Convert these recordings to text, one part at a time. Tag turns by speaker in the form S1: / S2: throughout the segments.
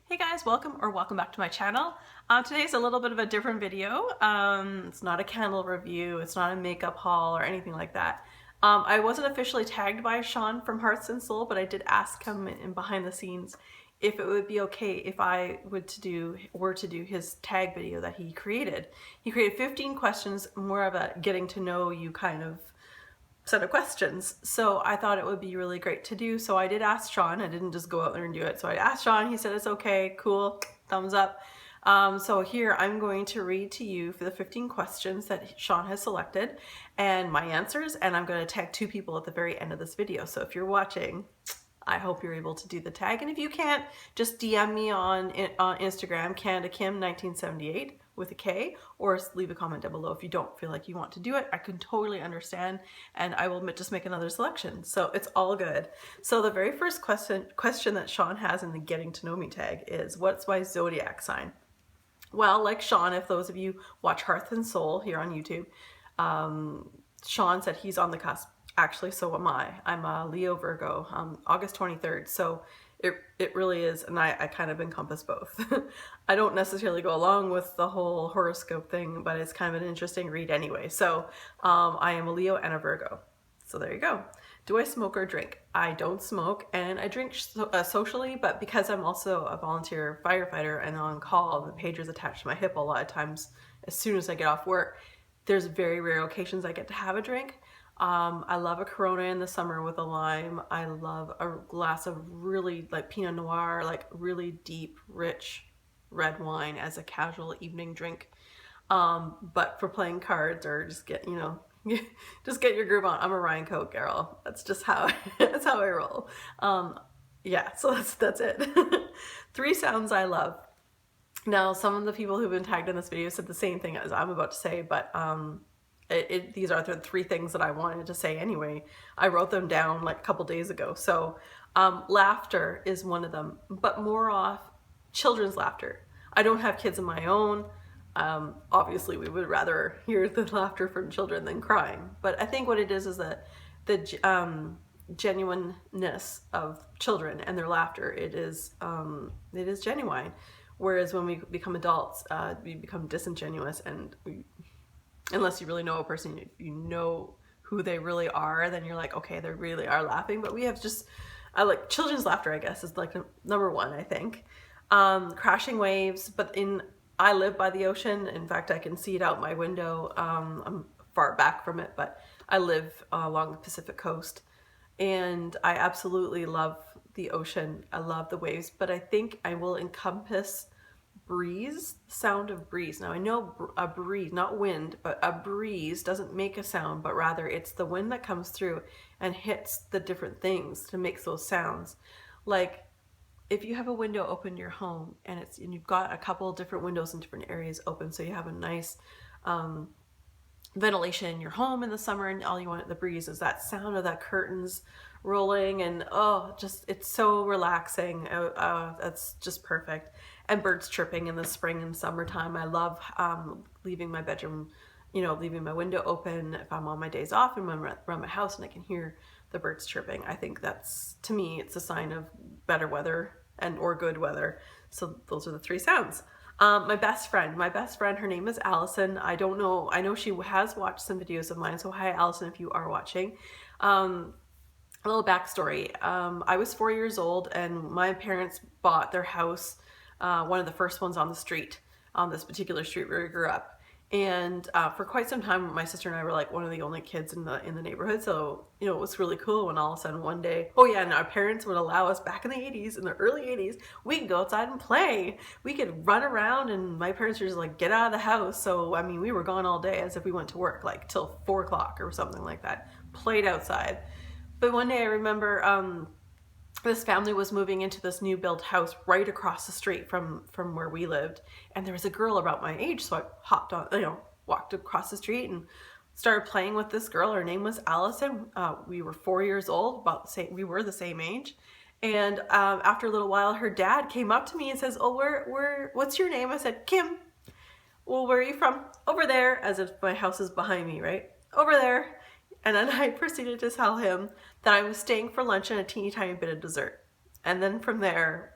S1: Hey guys, welcome back to my channel. Today's a little bit of a different video. It's not a candle review, it's not a makeup haul or anything like that. I wasn't officially tagged by Shawn from Hearth and Soul, but I did ask him in behind the scenes if it would be okay if I were to do his tag video that he created. He created 15 questions, more of a getting to know you kind of set of questions. So I thought it would be really great to do. So I did ask Shawn. I didn't just go out there and do it. So I asked Shawn. He said it's okay. Cool. Thumbs up. So here I'm going to read to you for the 15 questions that Shawn has selected and my answers. And I'm going to tag 2 people at the very end of this video. So if you're watching, I hope you're able to do the tag. And if you can't, just DM me on Instagram, CanadaKim1978 with a K, or leave a comment down below if you don't feel like you want to do it. I can totally understand, and I will just make another selection. So it's all good. So the very first question that Shawn has in the Getting to Know Me tag is, what's my zodiac sign? Well, like Shawn, if those of you watch Hearth and Soul here on YouTube, Shawn said he's on the cusp. Actually, so am I. I'm a Leo Virgo, August 23rd. So it really is, and I kind of encompass both. I don't necessarily go along with the whole horoscope thing, but it's kind of an interesting read anyway. So I am a Leo and a Virgo. So there you go. Do I smoke or drink? I don't smoke, and I drink socially, but because I'm also a volunteer firefighter and on call, the pager's attached to my hip a lot of times as soon as I get off work, there's very rare occasions I get to have a drink. I love a Corona in the summer with a lime. I love a glass of really like Pinot Noir, like really deep, rich red wine as a casual evening drink. But for playing cards or just get, just get your groove on. I'm a Ryan Coke girl. That's just how, that's how I roll. Yeah, so that's it. 3 sounds I love. Now, some of the people who've been tagged in this video said the same thing as I'm about to say, but, these are the 3 things that I wanted to say anyway. I wrote them down like a couple days ago. So laughter is one of them, but more off children's laughter. I don't have kids of my own. Obviously, we would rather hear the laughter from children than crying. But I think what it is the genuineness of children and their laughter. It is genuine. Whereas when we become adults, we become disingenuous, and unless you really know a person, you know who they really are, then you're like, okay, they really are laughing. But we have I like children's laughter, I guess, is like number 1, I think. Crashing waves, but I live by the ocean. In fact, I can see it out my window. I'm far back from it, but I live along the Pacific coast, and I absolutely love the ocean. I love the waves, but I think I will encompass breeze, sound of breeze. Now I know a breeze, not wind, but a breeze doesn't make a sound, but rather it's the wind that comes through and hits the different things to make those sounds. Like if you have a window open in your home and you've got a couple of different windows in different areas open, so you have a nice ventilation in your home in the summer, and all you want at the breeze is that sound of that curtains rolling, and it's so relaxing. That's just perfect. And birds chirping in the spring and summertime. I love leaving my bedroom, leaving my window open if I'm on my days off and I'm around my house and I can hear the birds chirping. I think that's, to me, it's a sign of better weather or good weather. So those are the 3 sounds. My best friend, her name is Allison. I don't know, I know she has watched some videos of mine, so hi Allison if you are watching. A little backstory. I was 4 years old and my parents bought their house, one of the first ones on the street, on this particular street where we grew up. And for quite some time, my sister and I were like one of the only kids in the neighborhood. So, it was really cool when all of a sudden one day, and our parents would allow us back in the early 80s, we could go outside and play. We could run around, and my parents were just like, get out of the house. So, I mean, we were gone all day as if we went to work, like till 4 o'clock or something like that, played outside. But one day I remember, this family was moving into this new built house right across the street from where we lived, and there was a girl about my age, so I hopped on, walked across the street and started playing with this girl. Her name was Allison. We were 4 years old, we were the same age. And after a little while, her dad came up to me and says, what's your name? I said, Kim. Well, where are you from? Over there, as if my house is behind me, right? Over there. And then I proceeded to tell him that I was staying for lunch and a teeny tiny bit of dessert. And then from there,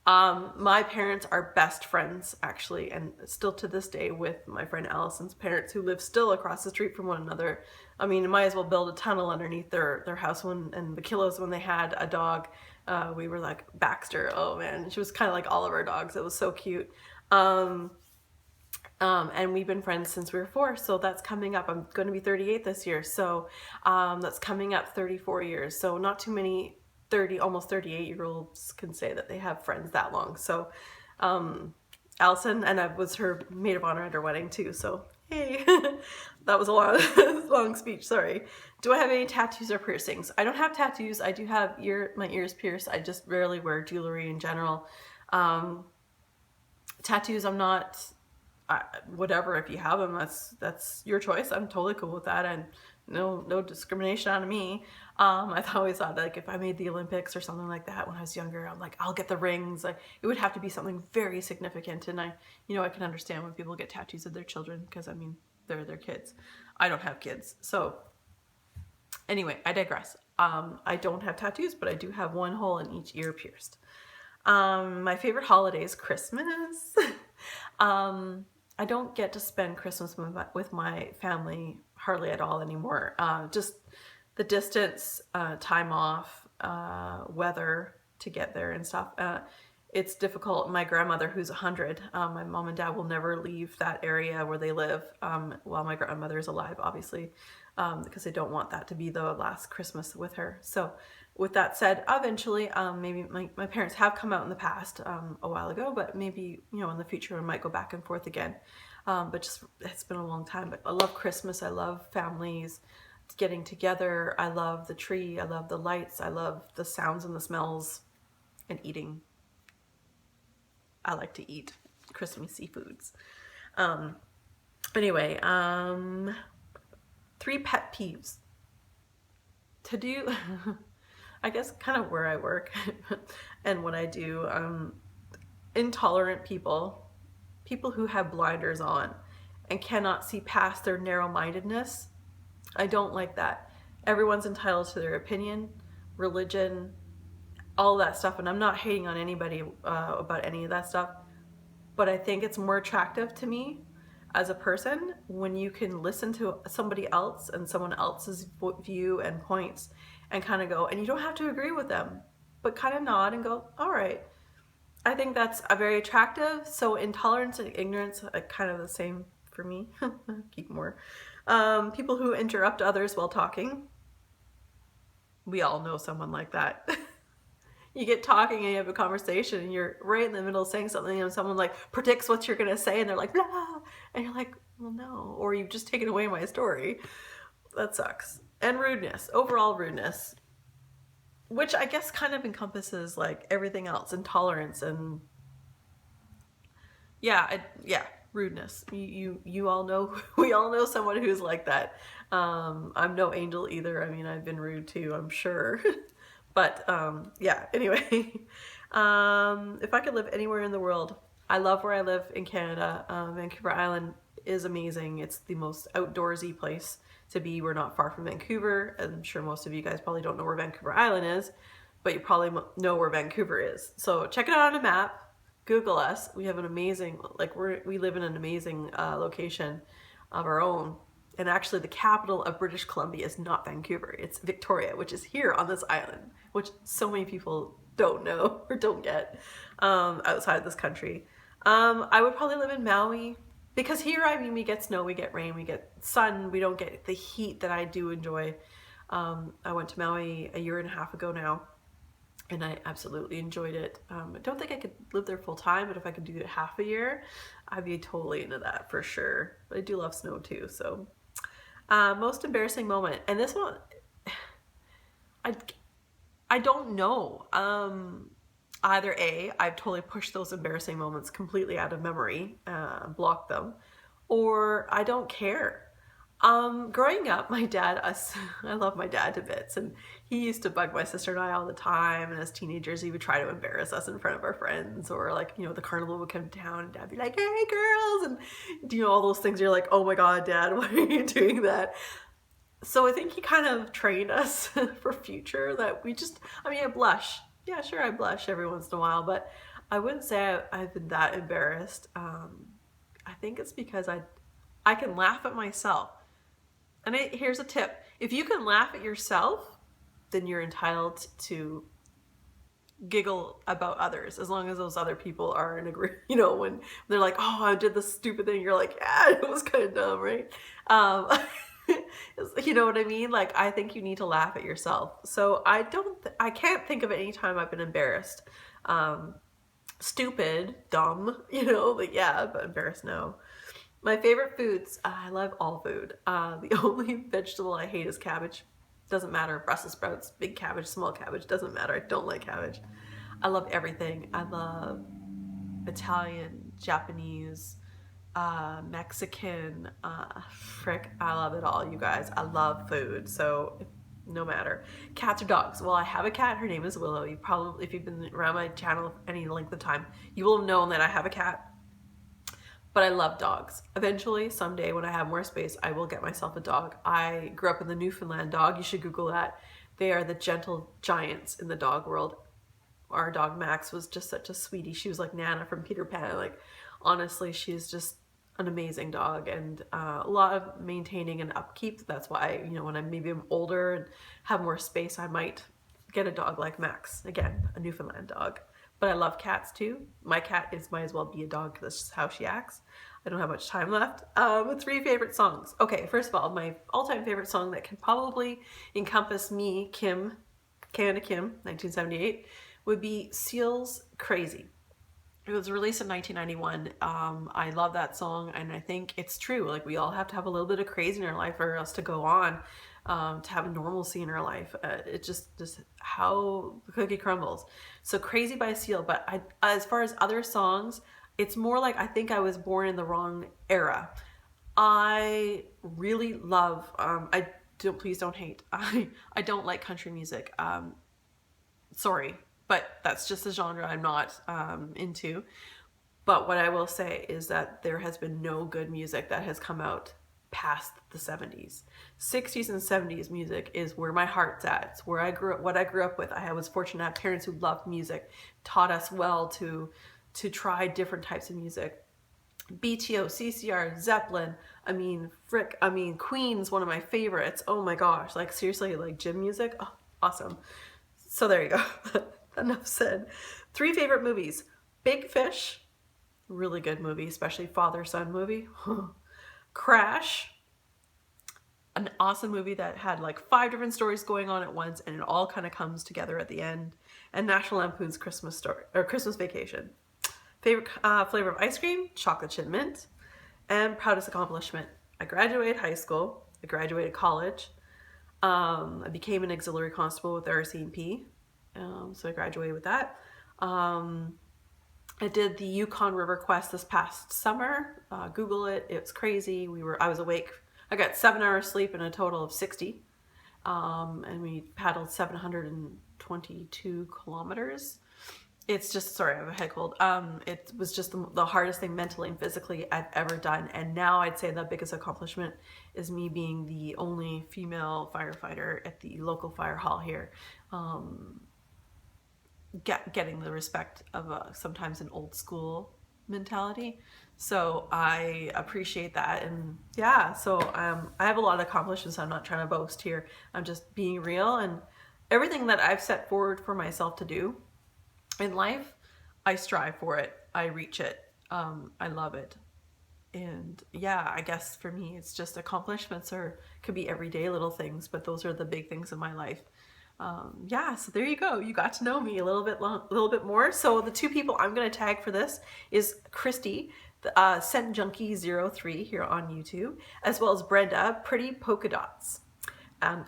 S1: My parents are best friends, actually, and still to this day with my friend Allison's parents, who live still across the street from one another. I mean, you might as well build a tunnel underneath their house. And the Killos, when they had a dog, we were like, Baxter, oh man, she was kind of like all of our dogs. It was so cute. And we've been friends since we were 4, so that's coming up. I'm going to be 38 this year, so that's coming up 34 years. So not too many almost 38-year-olds can say that they have friends that long. So Allison, and I was her maid of honor at her wedding too, so hey. That was a long speech, sorry. Do I have any tattoos or piercings? I don't have tattoos. I do have my ears pierced. I just rarely wear jewelry in general. Tattoos, I'm not... whatever, if you have them, that's your choice. I'm totally cool with that, and no discrimination on me. I've always thought, like, if I made the Olympics or something like that when I was younger, I'm like, I'll get the rings. Like, it would have to be something very significant, and I can understand when people get tattoos of their children, because I mean, they're their kids. I don't have kids, so anyway, I digress. I don't have tattoos, but I do have one hole in each ear pierced. My favorite holiday is Christmas. I don't get to spend Christmas with my family hardly at all anymore. Just the distance, time off, weather to get there and stuff. It's difficult. My grandmother, who's 100, my mom and dad will never leave that area where they live while my grandmother is alive, obviously, because they don't want that to be the last Christmas with her. So with that said, eventually, maybe my parents have come out in the past a while ago, but maybe, in the future we might go back and forth again. But just, it's been a long time. But I love Christmas. I love families getting together. I love the tree. I love the lights. I love the sounds and the smells, and eating. I like to eat Christmassy foods. Anyway, 3 pet peeves to do. I guess kind of where I work and what I do. Intolerant people who have blinders on and cannot see past their narrow-mindedness. I don't like that. Everyone's entitled to their opinion, religion, all that stuff, and I'm not hating on anybody about any of that stuff, but I think it's more attractive to me as a person when you can listen to somebody else and someone else's view and points and kind of go, and you don't have to agree with them, but kind of nod and go, all right. I think that's a very attractive. So intolerance and ignorance are kind of the same for me. Keep more. People who interrupt others while talking. We all know someone like that. You get talking and you have a conversation and you're right in the middle of saying something and someone like predicts what you're going to say and they're like, blah, and you're like, well, no, or you've just taken away my story. That sucks. And rudeness, overall rudeness, which I guess kind of encompasses like everything else, intolerance and yeah, rudeness. You all know, we all know someone who's like that. I'm no angel either. I mean, I've been rude too, I'm sure. But yeah, anyway, if I could live anywhere in the world, I love where I live in Canada. Vancouver Island is amazing. It's the most outdoorsy place to be. We're not far from Vancouver. I'm sure most of you guys probably don't know where Vancouver Island is, but you probably know where Vancouver is. So check it out on a map, Google us. We have an amazing, like we live in an amazing location of our own. And actually the capital of British Columbia is not Vancouver, it's Victoria, which is here on this island, which so many people don't know or don't get outside of this country. I would probably live in Maui, because here, I mean, we get snow, we get rain, we get sun, we don't get the heat that I do enjoy. I went to Maui a year and a half ago now, and I absolutely enjoyed it. I don't think I could live there full time, but if I could do it half a year, I'd be totally into that for sure. But I do love snow too, so. Most embarrassing moment, and this one, I don't know. Either A, I've totally pushed those embarrassing moments completely out of memory, blocked them, or I don't care. Growing up, my dad, I love my dad to bits, and he used to bug my sister and I all the time, and as teenagers, he would try to embarrass us in front of our friends, or like, the carnival would come to town, and Dad would be like, hey girls, and all those things, you're like, oh my God, Dad, why are you doing that? So I think he kind of trained us for future that we just, I mean, I blush. Yeah, sure, I blush every once in a while, but I wouldn't say I've been that embarrassed. I think it's because I can laugh at myself. And here's a tip. If you can laugh at yourself, then you're entitled to giggle about others, as long as those other people are in agree. You know, when they're like, oh, I did this stupid thing, you're like, yeah, it was kind of dumb, right? You know what I mean? Like, I think you need to laugh at yourself. So I can't think of any time I've been embarrassed. Stupid, dumb, you know, but yeah, but embarrassed, no. My favorite foods, I love all food. The only vegetable I hate is cabbage. Doesn't matter, Brussels sprouts, big cabbage, small cabbage, doesn't matter. I don't like cabbage. I love everything. I love Italian, Japanese, Mexican, frick, I love it all, you guys. I love food, so no matter. Cats or dogs? Well, I have a cat. Her name is Willow. You probably, if you've been around my channel any length of time, you will have known that I have a cat. But I love dogs. Eventually, someday, when I have more space, I will get myself a dog. I grew up in the Newfoundland dog. You should Google that. They are the gentle giants in the dog world. Our dog Max was just such a sweetie. She was like Nana from Peter Pan. Like, honestly, she's just an amazing dog, and a lot of maintaining and upkeep. That's why, you know, when I'm older and have more space, I might get a dog like Max. Again, a Newfoundland dog. But I love cats too. My cat might as well be a dog because that's just how she acts. I don't have much time left. 3 favorite songs. Okay, first of all, my all-time favorite song that can probably encompass me, Canada Kim, 1978, would be Seal's Crazy. It was released in 1991. I love that song, and I think it's true. Like, we all have to have a little bit of crazy in our life for us to go on, to have normalcy in our life. It's just how the cookie crumbles. So Crazy by Seal. But as far as other songs, it's more like I think I was born in the wrong era. I really love, please don't hate. I don't like country music. Sorry. But that's just a genre I'm not into. But what I will say is that there has been no good music that has come out past the 70s. 60s and 70s music is where my heart's at. It's where I grew up, what I grew up with. I was fortunate to have parents who loved music, taught us well to try different types of music. BTO, CCR, Zeppelin, Queen's one of my favorites. Oh my gosh, like seriously, like gym music, oh, awesome. So there you go. Enough said. 3 favorite movies. Big Fish, really good movie, especially father-son movie. Crash, an awesome movie that had like 5 different stories going on at once, and it all kind of comes together at the end. And National Lampoon's Christmas Vacation. Favorite flavor of ice cream, chocolate chip mint. And proudest accomplishment, I graduated high school, I graduated college. I became an auxiliary constable with the RCMP. So I graduated with that. I did the Yukon River Quest this past summer. Google it. It's crazy. I was awake. I got 7 hours sleep in a total of 60. And we paddled 722 kilometers. It's just, sorry, I have a head cold. It was just the hardest thing mentally and physically I've ever done. And now I'd say the biggest accomplishment is me being the only female firefighter at the local fire hall here. Getting the respect of sometimes an old school mentality. So I appreciate that. And yeah, so I have a lot of accomplishments. I'm not trying to boast here. I'm just being real, and everything that I've set forward for myself to do in life, I strive for it. I reach it. I love it. And yeah, I guess for me, it's just accomplishments, or could be everyday little things, but those are the big things in my life. Yeah, so there you go. You got to know me a little bit more. So the 2 people I'm going to tag for this is Kristy ScentJunkie03 here on YouTube, as well as Brenda Prettypolkadots,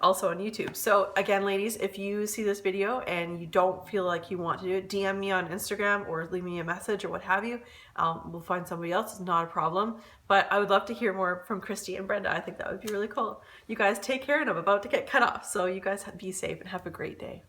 S1: also on YouTube. So again, ladies, if you see this video and you don't feel like you want to do it, DM me on Instagram or leave me a message or what have you. We'll find somebody else. It's not a problem. But I would love to hear more from Kristy and Brenda. I think that would be really cool. You guys take care, and I'm about to get cut off. So you guys be safe and have a great day.